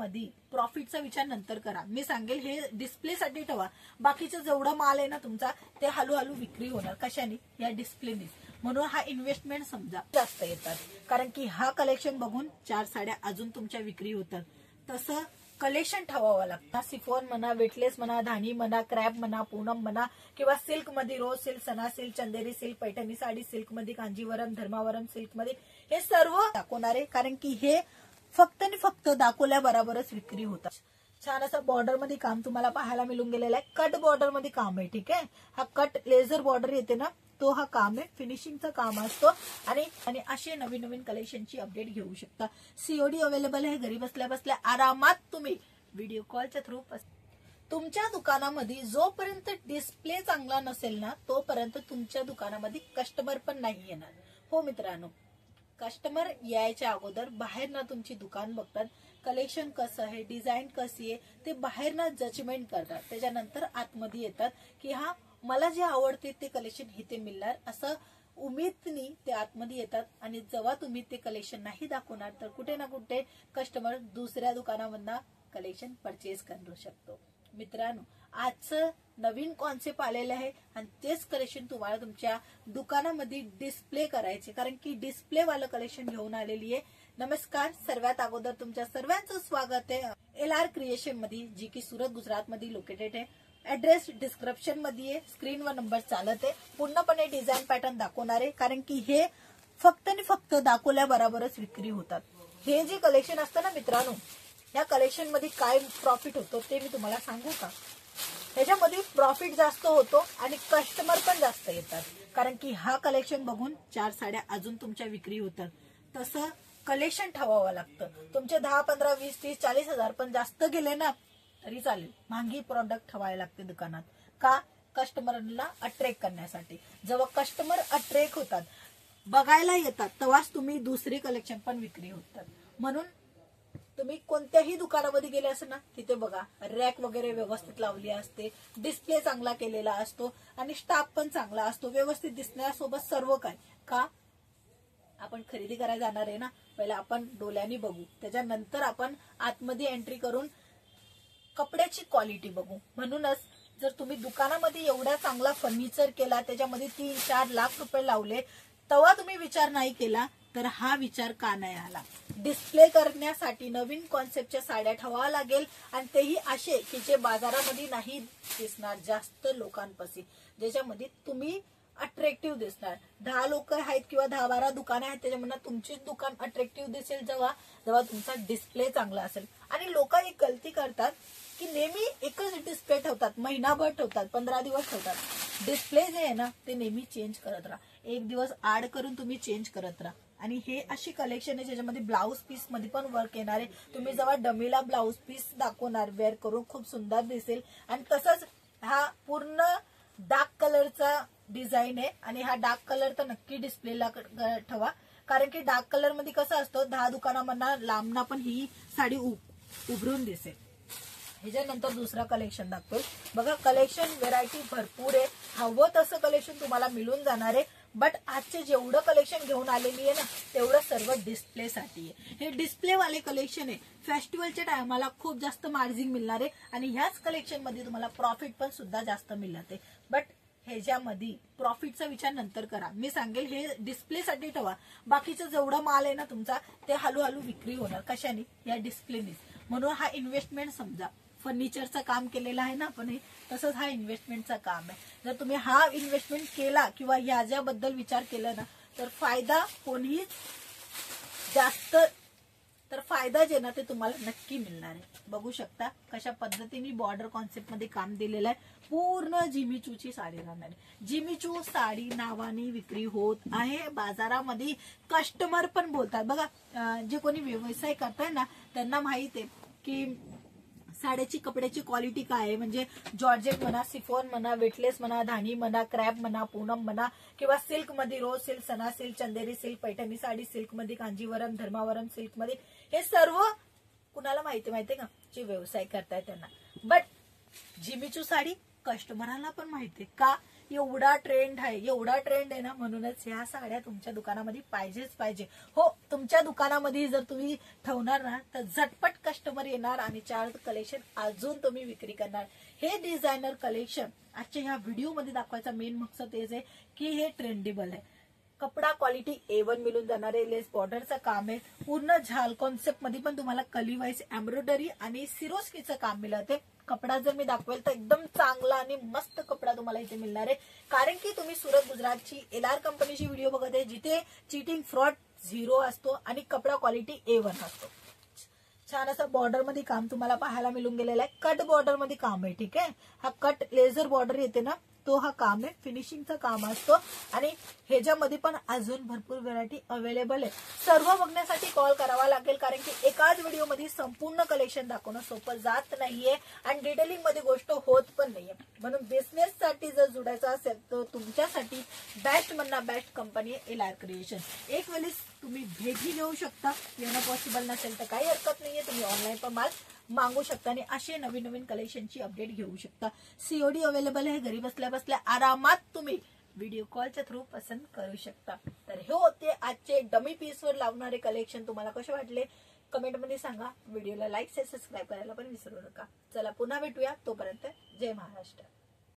ह्याच्यामध्ये प्रॉफिटचा विचार नंतर करा. मी सांगेल हे डिस्प्लेसाठी ठेवा. बाकीचं जेवढा माल आहे ना तुमचा ते हळूहळू विक्री होणार. कशाने? या डिस्प्लेने. म्हणून हा इन्व्हेस्टमेंट समजा जास्त येतात. कारण की हा कलेक्शन बघून 4 साड्या अजून तुमच्या विक्री होतात. तसं कलेक्शन ठेवावं लागतं. सिफॉन म्हणा, वेटलेस म्हणा, धानी म्हणा, क्रॅप म्हणा, पूनम म्हणा किंवा सिल्क मध्ये रोज सिल्क, सना सिल्क, चंदेरी सिल्क, पैठणी साडी सिल्क मध्ये, कांजीवरम, धर्मावरम सिल्क मध्ये हे सर्व दाखवणार आहे. कारण की हे फक्त आणि फक्त दाखवल्याबरोबरच विक्री होतात. छान असं बॉर्डर मध्ये काम तुम्हाला पाहायला मिळून गेलेलं आहे. कट बॉर्डर मध्ये काम आहे. ठीक आहे. हा कट लेझर बॉर्डर येते ना तो हा काम आहे. फिनिशिंगचं काम असतो. आणि असे नवीन नवीन कलेक्शनची अपडेट घेऊ शकता. सीओडी अवेलेबल आहे. घरी बसल्या बसल्या आरामात तुम्ही व्हिडिओ कॉलच्या थ्रू तुमच्या दुकानामध्ये जोपर्यंत डिस्प्ले चांगला नसेल ना तोपर्यंत तुमच्या दुकानामध्ये कस्टमर पण नाही येणार. हो मित्रांनो, कस्टमर यायच्या अगोदर बाहेर ना तुमची दुकान बघतात. कलेक्शन कसं आहे, डिझाईन कशी आहे ते बाहेर ना जजमेंट करतात. त्याच्यानंतर आतमध्ये येतात की हा मला जे आवडते ते कलेक्शन इथे मिळणार असं उमेदनी ते आतमध्ये येतात. आणि जेव्हा तुम्ही ते कलेक्शन नाही दाखवणार तर कुठे ना कुठे कस्टमर दुसऱ्या दुकानामधनं कलेक्शन परचेस करू शकतो. मित्रांनो, आजचं नवीन कॉन्सेप्ट आलेलं आहे आणि तेच कलेक्शन तुम्हाला तुमच्या दुकानामध्ये डिस्प्ले करायचे. कारण की डिस्प्ले वालं कलेक्शन घेऊन आलेली आहे. नमस्कार, सर्वात अगोदर तुमच्या सर्वांचं स्वागत आहे LR क्रिएशन मध्ये, जी की सुरत गुजरात मध्ये लोकेटेड आहे. ऍड्रेस डिस्क्रिप्शन मध्ये आहे. स्क्रीनवर नंबर चालत आहे. पूर्णपणे डिझाईन पॅटर्न दाखवणार आहे. कारण की हे फक्त आणि फक्त दाखवल्याबरोबरच विक्री होतात. हे जे कलेक्शन असतं ना मित्रांनो, या कलेक्शन मध्ये काय प्रॉफिट होतो ते मी तुम्हाला सांगू का? ह्याच्यामध्ये प्रॉफिट जास्त होतो आणि कस्टमर पण जास्त येतात. कारण की हा कलेक्शन बघून 4 साड्या अजून तुमच्या विक्री होतात. तसं कलेक्शन ठेवावं लागतं. तुमचे 10, 15, 20, 30, 40 हजार पण जास्त गेले ना तरी चालेल. महागी प्रॉडक्ट ठेवायला लागते दुकानात. का? कस्टमरला अट्रॅक्ट करण्यासाठी. जेव्हा कस्टमर अट्रॅक्ट होतात, बघायला येतात, तेव्हाच तुम्ही दुसरे कलेक्शन पण विक्री होतात. म्हणून तुम्ही कोणत्याही दुकानामध्ये गेले असेल ना तिथे बघा, रॅक वगैरे व्यवस्थित लावली असते, डिस्प्ले चांगला केलेला असतो आणि स्टाफ पण चांगला असतो. व्यवस्थित दिसण्यासोबत सर्व काय. का? आपण खरेदी करायला जाणार आहे ना, पहिला आपण डोळ्यांनी बघू, त्याच्यानंतर आपण आतमध्ये एंट्री करून कपड्याची क्वालिटी बघू. म्हणूनच जर तुम्ही दुकानामध्ये एवढा चांगला फर्निचर केला, त्याच्यामध्ये 3-4 लाख रुपये लावले, तेव्हा तुम्ही विचार नाही केला तर हा विचार का नाही आला? डिस्प्ले करण्यासाठी नवीन कॉन्सेप्टच्या साड्या ठेवाव्या लागेल आणि तेही असे की जे बाजारामध्ये नाही दिसणार जास्त लोकांपाशी, ज्याच्यामध्ये तुम्ही अट्रॅक्टिव्ह दिसणार. 10 लोक आहेत किंवा 10-12 दुकाने आहेत, त्याच्यामध्ये तुमचीच दुकान अट्रॅक्टिव्ह दिसेल जेव्हा तुमचा डिस्प्ले चांगला असेल. आणि लोक एक गलती करतात की नेहमी एकच डिस्प्ले ठेवतात, महिनाभर ठेवतात, 15 दिवस ठेवतात. डिस्प्ले जे आहे ना ते नेहमी चेंज करत राहा. एक दिवस ऍड करून तुम्ही चेंज करत राहा. आणि हे अशी कलेक्शन आहे ज्याच्यामध्ये ब्लाऊज पीस मध्ये पण वर्क येणार आहे. तुम्ही जेव्हा डमीला ब्लाऊज पीस दाखवणार वेअर करून खूप सुंदर दिसेल. आणि तसंच हा पूर्ण डार्क कलरचा डिझाईन आहे आणि हा डार्क कलर तर नक्की डिस्प्लेला ठेवा. कारण की डार्क कलर मध्ये कसं असतं, 10 दुकानांमधना लांबना पण ही साडी उभरून दिसेल. ह्याच्यानंतर दुसरा कलेक्शन दाखवेल. बघा, कलेक्शन व्हेरायटी भरपूर आहे. हवं तसं कलेक्शन तुम्हाला मिळून जाणार आहे. बट आजचे जेवढं कलेक्शन घेऊन आलेली आहे ना तेवढं सर्व डिस्प्लेसाठी आहे. हे डिस्प्लेवाले कलेक्शन आहे. फेस्टिवलच्या टायमाला खूप जास्त मार्जिन मिळणार आहे आणि ह्याच कलेक्शन मध्ये तुम्हाला प्रॉफिट पण सुद्धा जास्त मिळणार आहे. बट ह्याच्यामध्ये प्रॉफिटचा विचार नंतर करा. मी सांगेल हे डिस्प्लेसाठी ठेवा. बाकीचं जेवढा माल आहे ना तुमचा ते हळूहळू विक्री होणार. कशाने? या डिस्प्लेने. म्हणून हा इन्व्हेस्टमेंट समजा. फर्निचरचं काम केलेलं आहे ना आपण, हे तसंच हा इन्व्हेस्टमेंटचा काम आहे. जर तुम्ही हा इन्व्हेस्टमेंट केला किंवा याच्याबद्दल विचार केला ना तर फायदा कोणीही जास्त तर फायदा जे ना ते तुम्हाला नक्की मिळणार आहे. बघू शकता कशा पद्धतीने बॉर्डर कॉन्सेप्ट मध्ये काम दिलेलं आहे. पूर्ण जिमीचूची साडी राहणार आहे. जिमीचू साडी नावाने विक्री होत आहे बाजारामध्ये. कस्टमर पण बोलतात. बघा, जे कोणी व्यवसाय करताय ना त्यांना माहित आहे की साड्याची कपड्याची क्वालिटी काय आहे. म्हणजे जॉर्जेट म्हणा, सिफॉन म्हणा, वेटलेस म्हणा, धानी म्हणा, क्रॅप म्हणा, पूनम म्हणा किंवा सिल्क मध्ये रोज सिल्क, सना सिल्क, चंदेरी सिल्क, पैठणी साडी सिल्क मध्ये, कांजीवरम, धर्मावरम सिल्क मध्ये, हे सर्व कुणाला माहितीये का? जे व्यवसाय करताय त्यांना. बट जिमीचू साडी कस्टमरांना पण माहितीये. का? एवढा ट्रेंड आहे ना, म्हणूनच ह्या साड्या तुमच्या दुकानामध्ये पाहिजेच पाहिजे. हो, तुमच्या दुकानामध्ये जर तुम्ही ठेवणार ना तर झटपट कस्टमर येणार आणि 4 कलेक्शन अजून तुम्ही विक्री करणार. हे डिझायनर कलेक्शन आजच्या ह्या व्हिडिओमध्ये दाखवायचा मेन मकसद हेच आहे की हे ट्रेंडेबल आहे. कपडा क्वालिटी A1 मिळून जाणारे, लेस बॉर्डरचं काम आहे, पूर्ण झाल कॉन्सेप्ट मध्ये पण तुम्हाला कली वाईज एम्ब्रॉयडरी आणि सिरोस्कीचं काम मिळते. कपडा जर मी दाखवेल तर एकदम चांगला आणि मस्त कपडा तुम्हाला इथे मिळणार आहे. कारण की तुम्ही सुरत गुजरातची LR कंपनीची व्हिडिओ बघत आहे, जिथे चीटिंग फ्रॉड 0 असतो आणि कपडा क्वालिटी A1 असतो. छान असं बॉर्डर मध्ये काम तुम्हाला पाहायला मिळून गेलेलं आहे. कट बॉर्डर मध्ये काम आहे. ठीक आहे, हा कट लेझर बॉर्डर येते ना, तो हा काम आहे. फिनिशिंगचं काम असतो आणि ह्याच्यामध्ये पण अजून भरपूर व्हरायटी अवेलेबल आहे. सर्व बघण्यासाठी कॉल करावा लागेल, कारण की एकाच व्हिडिओमध्ये संपूर्ण कलेक्शन दाखवणं सोपं जात नाहीये आणि डिटेलिंग मध्ये गोष्ट होत पण नाहीये. म्हणून बिझनेस साठी जर जुडायचं असेल तर तुमच्यासाठी बेस्ट म्हणणार बेस्ट कंपनी आहे LR क्रिएशन. एक वेळेस तुम्ही भेटी घेऊ शकता. येणं पॉसिबल नसेल तर काही हरकत नाहीये, तुम्ही ऑनलाईन पण माल मागू शकता आणि असे नवीन नवीन कलेक्शनची अपडेट घेऊ शकता. COD अवेलेबल आहे. घरी बसल्या बसल्या आरामात तुम्ही व्हिडिओ कॉलच्या थ्रू पसंत करू शकता. तर हे होते आजचे डमी पीसवर लावणारे कलेक्शन. तुम्हाला कसे वाटले कमेंटमध्ये सांगा. व्हिडिओला लाईक शेअर सबस्क्राईब करायला पण विसरू नका. चला पुन्हा भेटूया. तोपर्यंत जय महाराष्ट्र.